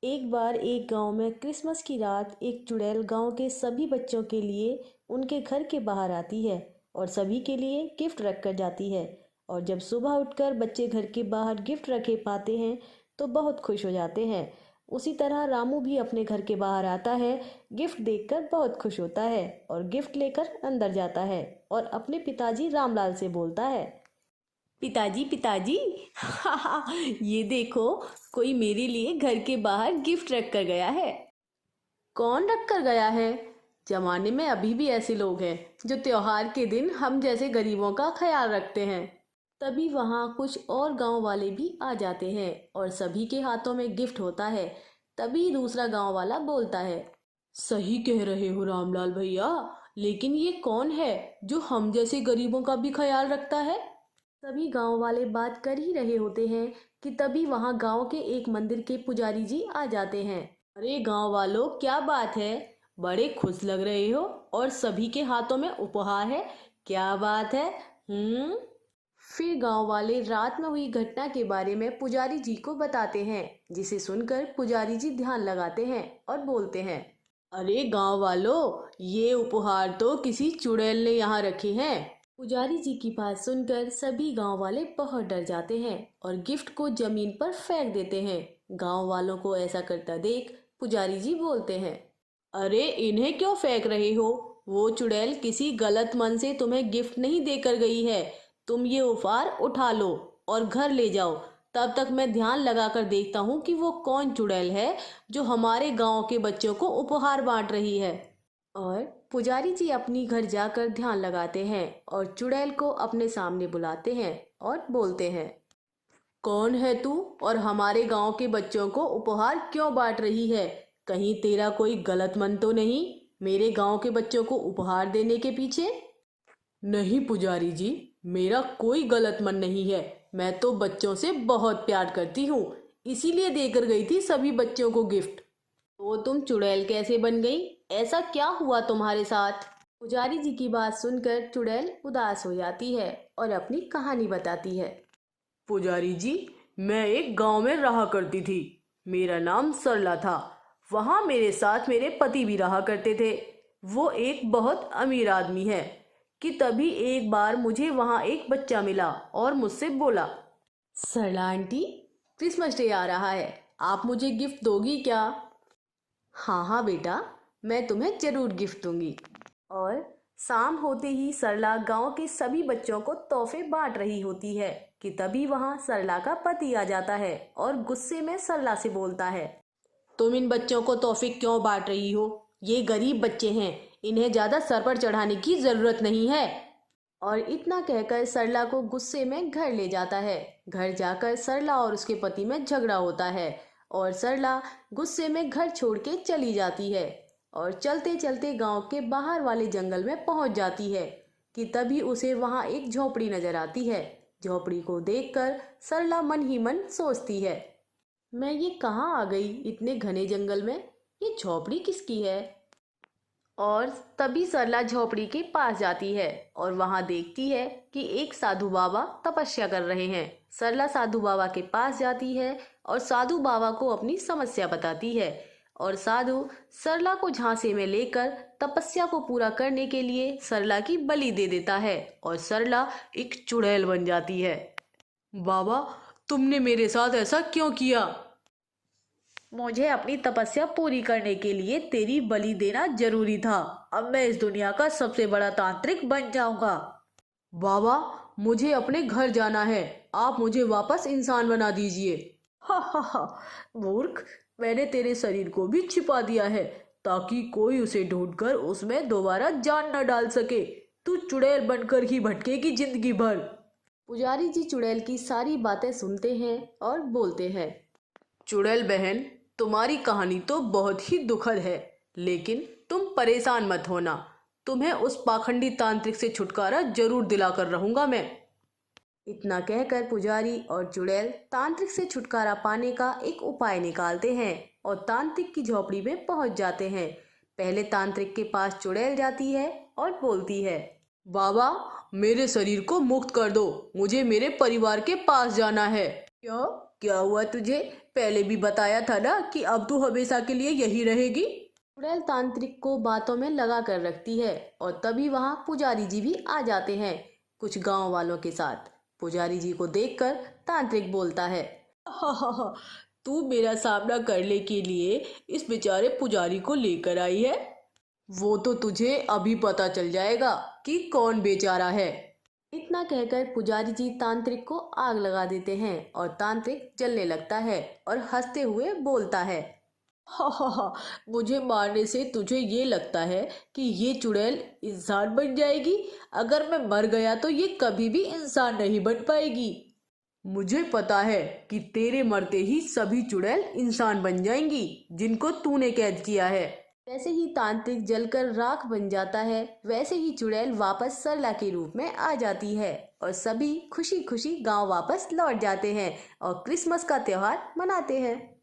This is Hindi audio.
एक बार एक गांव में क्रिसमस की रात एक चुड़ैल गांव के सभी बच्चों के लिए उनके घर के बाहर आती है और सभी के लिए गिफ्ट रख कर जाती है। और जब सुबह उठकर बच्चे घर के बाहर गिफ्ट रखे पाते हैं तो बहुत खुश हो जाते हैं। उसी तरह रामू भी अपने घर के बाहर आता है, गिफ्ट देखकर बहुत खुश होता है और गिफ्ट लेकर अंदर जाता है और अपने पिताजी रामलाल से बोलता है, पिताजी पिताजी, ये देखो, कोई मेरे लिए घर के बाहर गिफ्ट रख कर गया है। कौन रख कर गया है? जमाने में अभी भी ऐसे लोग हैं जो त्योहार के दिन हम जैसे गरीबों का ख्याल रखते हैं। तभी वहाँ कुछ और गांव वाले भी आ जाते हैं और सभी के हाथों में गिफ्ट होता है। तभी दूसरा गांव वाला बोलता है, सही कह रहे हो रामलाल भैया, लेकिन ये कौन है जो हम जैसे गरीबों का भी ख्याल रखता है? सभी गांव वाले बात कर ही रहे होते हैं कि तभी वहां गांव के एक मंदिर के पुजारी जी आ जाते हैं। अरे गांव वालों, क्या बात है, बड़े खुश लग रहे हो और सभी के हाथों में उपहार है, क्या बात है? फिर गांव वाले रात में हुई घटना के बारे में पुजारी जी को बताते हैं, जिसे सुनकर पुजारी जी ध्यान लगाते हैं और बोलते हैं, अरे गांव वालों, ये उपहार तो किसी चुड़ैल ने यहाँ रखे हैं। पुजारी जी की बात सुनकर सभी गांव वाले बहुत डर जाते हैं और गिफ्ट को जमीन पर फेंक देते हैं। गांव वालों को ऐसा करता देख पुजारी जी बोलते हैं, अरे इन्हें क्यों फेंक रहे हो? वो चुड़ैल किसी गलत मन से तुम्हें गिफ्ट नहीं देकर गई है। तुम ये उपहार उठा लो और घर ले जाओ। तब तक मैं ध्यान लगाकर देखता हूँ कि वो कौन चुड़ैल है जो हमारे गांव के बच्चों को उपहार बांट रही है। और पुजारी जी अपनी घर जाकर ध्यान लगाते हैं और चुड़ैल को अपने सामने बुलाते हैं और बोलते हैं, कौन है तू और हमारे गांव के बच्चों को उपहार क्यों बांट रही है? कहीं तेरा कोई गलत मन तो नहीं मेरे गांव के बच्चों को उपहार देने के पीछे? नहीं पुजारी जी, मेरा कोई गलत मन नहीं है। मैं तो बच्चों से बहुत प्यार करती हूँ, इसीलिए देकर गई थी सभी बच्चों को गिफ्ट। तो तुम चुड़ैल कैसे बन गई? ऐसा क्या हुआ तुम्हारे साथ? पुजारी जी की बात सुनकर चुड़ैल उदास हो जाती है और अपनी कहानी बताती है। पुजारी जी, मैं एक गांव में रहा करती थी। मेरा नाम सरला था। वहाँ मेरे साथ मेरे पति भी रहा करते थे। वो एक बहुत अमीर आदमी है कि तभी एक बार मुझे वहाँ एक बच्चा मिला और मुझसे बोला, सरला आंटी, क्रिसमस डे आ रहा है, आप मुझे गिफ्ट दोगी क्या? हाँ हाँ बेटा, मैं तुम्हें जरूर गिफ्ट दूंगी। और शाम होते ही सरला गांव के सभी बच्चों को तोहफे बांट रही होती है कि तभी वहां सरला का पति आ जाता है और गुस्से में सरला से बोलता है, तुम इन बच्चों को तोहफे क्यों बांट रही हो? ये गरीब बच्चे हैं, इन्हें ज्यादा सर पर चढ़ाने की जरूरत नहीं है। और इतना कहकर सरला को गुस्से में घर ले जाता है। घर जाकर सरला और उसके पति में झगड़ा होता है और सरला गुस्से में घर छोड़ के चली जाती है और चलते चलते गांव के बाहर वाले जंगल में पहुंच जाती है कि तभी उसे वहां एक झोपड़ी नजर आती है। झोपड़ी को देखकर सरला मन ही मन सोचती है, मैं ये कहाँ आ गई इतने घने जंगल में? ये झोपड़ी किसकी है? और तभी सरला झोपड़ी के पास जाती है और वहां देखती है कि एक साधु बाबा तपस्या कर रहे हैं। सरला साधु बाबा के पास जाती है और साधु बाबा को अपनी समस्या बताती है और साधु सरला को झांसे में लेकर तपस्या को पूरा करने के लिए सरला की बलि दे देता है और सरला एक चुड़ैल बन जाती है। बाबा, तुमने मेरे साथ ऐसा क्यों किया? मुझे अपनी तपस्या पूरी करने के लिए तेरी बलि देना जरूरी था। अब मैं इस दुनिया का सबसे बड़ा तांत्रिक बन जाऊंगा। बाबा, मुझे अपने घर जाना है, आप मुझे वापस इंसान बना दीजिए। हा हा हा, मूर्ख, मैंने तेरे शरीर को भी छिपा दिया है ताकि कोई उसे ढूंढकर उसमें दोबारा जान न डाल सके। तू चुड़ैल बनकर ही भटकेगी जिंदगी भर। पुजारी जी चुड़ैल की सारी बातें सुनते हैं और बोलते हैं, चुड़ैल बहन, तुम्हारी कहानी तो बहुत ही दुखद है, लेकिन तुम परेशान मत होना। तुम्हें उस पाखंडी तांत्रिक से छुटकारा जरूर दिलाकर रहूंगा मैं। इतना कहकर पुजारी और चुड़ैल तांत्रिक से छुटकारा पाने का एक उपाय निकालते हैं और तांत्रिक की झोपड़ी में पहुंच जाते हैं। पहले तांत्रिक के पास चुड़ैल जाती है और बोलती है, बाबा, मेरे शरीर को मुक्त कर दो, मुझे मेरे परिवार के पास जाना है। क्यों? क्या हुआ तुझे? पहले भी बताया था ना कि अब तू हमेशा के लिए यही रहेगी। चुड़ैल तांत्रिक को बातों में लगा कर रखती है और तभी वहां पुजारी जी भी आ जाते हैं कुछ गांव वालों के साथ। पुजारी जी को देखकर तांत्रिक बोलता है, हा, तू मेरा सामना करने के लिए इस बेचारे पुजारी को लेकर आई है। वो तो तुझे अभी पता चल जाएगा कि कौन बेचारा है। इतना कहकर पुजारी जी तांत्रिक को आग लगा देते हैं और तांत्रिक जलने लगता है और हंसते हुए बोलता है, हा, मुझे मारने से तुझे ये लगता है कि ये चुड़ैल इंसान बन जाएगी? अगर मैं मर गया तो ये कभी भी इंसान नहीं बन पाएगी। मुझे पता है कि तेरे मरते ही सभी चुड़ैल इंसान बन जाएंगी जिनको तूने कैद किया है। जैसे ही तांत्रिक जलकर राख बन जाता है वैसे ही चुड़ैल वापस सरला के रूप में आ जाती है और सभी खुशी खुशी गांव वापस लौट जाते हैं और क्रिसमस का त्योहार मनाते हैं।